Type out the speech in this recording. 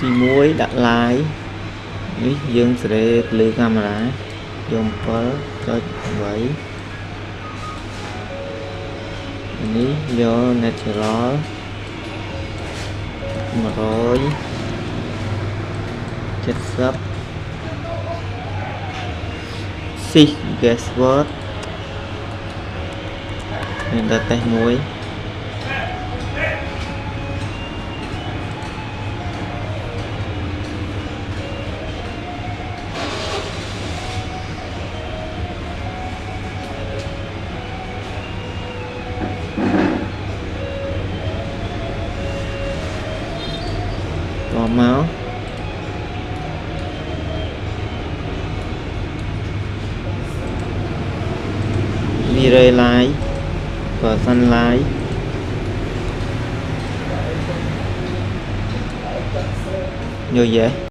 thì muối đặt lại ní dương sẽ lư camera dùng phở cho vậy ní vô natural mà rồi chất sấp xì gas word nên đặt tay muối có máu mirror light và sunlight như vậy